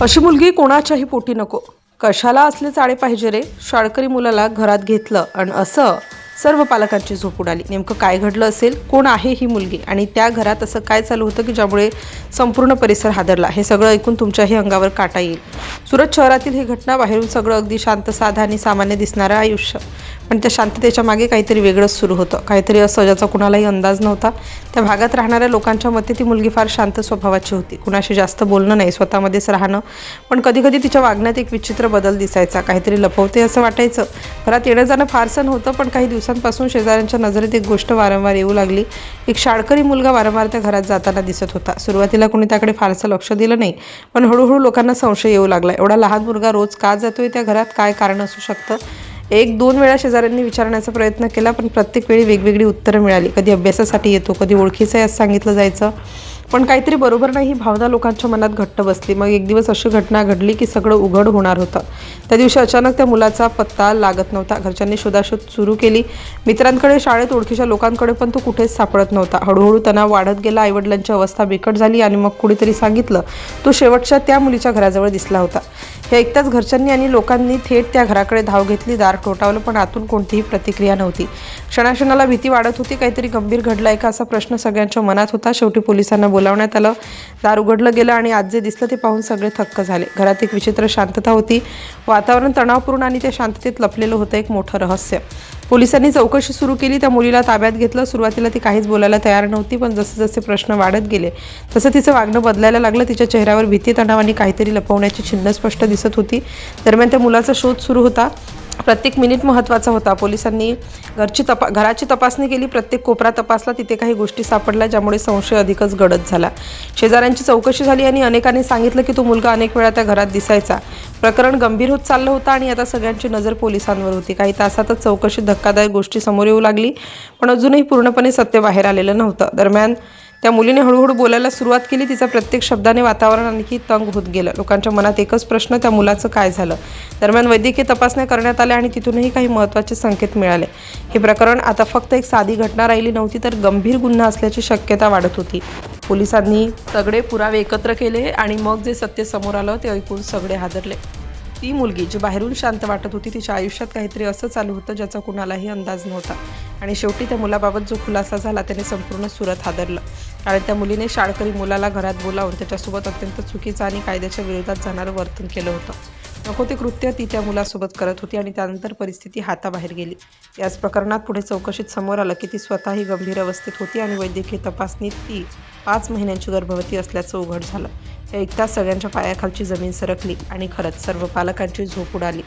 अशी मुलगी कोणाच्याही पोटी नको. कशाला असले चाळे पाहिजे रे. शाळकरी मुलाला घरात घेतलं आणि असं सर्व पालकांची झोप उडाली. नेमकं काय घडलं असेल, कोण आहे ही मुलगी आणि त्या घरात असं काय चालू होतं की ज्यामुळे संपूर्ण परिसर हादरला. हे सगळं ऐकून तुमच्याही अंगावर काटा येईल. सुरत शहरातील ही घटना. बाहेरून सगळं अगदी शांत, साधा आणि सामान्य दिसणारं आयुष्य, पण त्या शांततेच्या मागे काहीतरी वेगळंच सुरू होतं. काहीतरी असं ज्याचा कुणालाही अंदाज नव्हता. त्या भागात राहणाऱ्या लोकांच्या मते ती मुलगी फार शांत स्वभावाची होती. कुणाशी जास्त बोलणं नाही, स्वतःमध्येच राहणं. पण कधी कधी तिच्या वागण्यात एक विचित्र बदल दिसायचा. काहीतरी लपवते असं वाटायचं. घरात येणं जाणं फारसं नव्हतं, पण काही दिवसांपासून शेजाऱ्यांच्या नजरेत एक गोष्ट वारंवार येऊ लागली. एक शाळकरी मुलगा वारंवार त्या घरात जाताना दिसत होता. सुरुवातीला कोणी त्याकडे फारसं लक्ष दिलं नाही, पण हळूहळू लोकांना संशय येऊ लागला. एवढा लहान मुलगा रोज का जातोय त्या घरात? काय कारण असू शकतं? एक दोन वेळा शेजाऱ्यांनी विचारण्याचा प्रयत्न केला, पण प्रत्येक वेळी वेगवेगळी उत्तरं मिळाली. कधी अभ्यासासाठी येतो, कधी ओळखीचं आहे असं सांगितलं जायचं. पण काहीतरी बरोबर नाही ही भावना लोकांच्या मनात घट्ट बसली. मग एक दिवस अशी घटना घडली की सगळं उघड होणार होतं. त्या दिवशी अचानक त्या मुलाचा पत्ता लागत नव्हता. घरच्यांनी शोधाशोध सुरू केली. मित्रांकडे, शाळेत, ओळखीच्या लोकांकडे, पण तो कुठेच सापडत नव्हता. हळूहळू तणाव वाढत गेला. आईवडिलांची अवस्था बिकट झाली आणि मग कुणीतरी सांगितलं तो शेवटच्या त्या मुलीच्या घराजवळ दिसला होता. हे ऐकताच घरच्यांनी आणि लोकांनी थेट त्या घराकडे धाव घेतली. दार ठोठावलं, पण आतून कोणतीही प्रतिक्रिया नव्हती. क्षणाक्षणाला भीती वाढत होती. काहीतरी गंभीर घडलंय का असा प्रश्न सगळ्यांच्या मनात होता. शेवटी पोलिसांना बोलावण्यात आलं. दार उघडलं गेलं आणि आत जे दिसलं ते पाहून सगळे थक्क झाले. घरात एक विचित्र शांतता होती. वातावरण तणावपूर्ण आणि त्या शांततेत लपलेलं होतं एक मोठं रहस्य. पोलिसांनी चौकशी सुरू केली. त्या मुलीला ताब्यात घेतलं. सुरुवातीला ती काहीच बोलायला तयार नव्हती, पण जसे जसे प्रश्न वाढत गेले तसं तिचं वागणं बदलायला लागलं. तिच्या चेहऱ्यावर भीती, तणाव आणि काहीतरी लपवण्याची चिन्ह स्पष्ट दिसत होती. दरम्यान त्या मुलाचा शोध सुरू होता. प्रत्येक मिनिट महत्त्वाचा होता. पोलिसांनी घराची तपासणी केली. प्रत्येक कोपरा तपासला. तिथे काही गोष्टी सापडल्या ज्यामुळे संशय अधिकच गडद झाला. शेजाऱ्यांची चौकशी झाली आणि अनेकांनी सांगितलं की तो मुलगा अनेक वेळा त्या घरात दिसायचा. प्रकरण गंभीर होत चाललं होतं आणि आता सगळ्यांची नजर पोलिसांवर होती. काही तासातच चौकशीत धक्कादायक गोष्टी समोर येऊ लागली, पण अजूनही पूर्णपणे सत्य बाहेर आलेलं नव्हतं. दरम्यान त्या मुलीने हळूहळू बोलायला सुरुवात केली. तिचा प्रत्येक शब्दाने वातावरण आणखी तंग होत गेलं. लोकांच्या मनात एकच प्रश्न, त्या मुलाचं काय झालं? दरम्यान वैद्यकीय तपासण्या करण्यात आल्या आणि तिथूनही काही महत्त्वाचे संकेत मिळाले. हे प्रकरण आता फक्त एक साधी घटना राहिली नव्हती, तर गंभीर गुन्हा असल्याची शक्यता वाढत होती. पोलिसांनी सगळे पुरावे एकत्र केले आणि मग जे सत्य समोर आलं ते ऐकून सगळे हादरले. ती मुलगी जी बाहेरून शांत वाटत होती, तिच्या आयुष्यात काहीतरी असं चालू होतं ज्याचा कुणालाही अंदाज नव्हता. आणि शेवटी त्या मुलाबाबत जो खुलासा झाला त्याने संपूर्ण सुरत हादरलं. कारण त्या मुलीने शाळकरी मुलाला घरात बोलावून त्याच्यासोबत अत्यंत चुकीचं आणि कायद्याच्या विरोधात जाणारं वर्तन केलं होतं. नको ते कृत्य ती त्या मुलासोबत करत होती आणि त्यानंतर परिस्थिती हाताबाहेर गेली. याच प्रकरणात पुढे चौकशीत समोर आलं की ती स्वतःही गंभीर अवस्थेत होती आणि वैद्यकीय तपासणीत ती 5 महिन्यांची गर्भवती असल्याचं उघड झालं. हे ऐकताच सगळ्यांच्या पायाखालची जमीन सरकली आणि खरंच सर्व पालकांची झोप उडाली.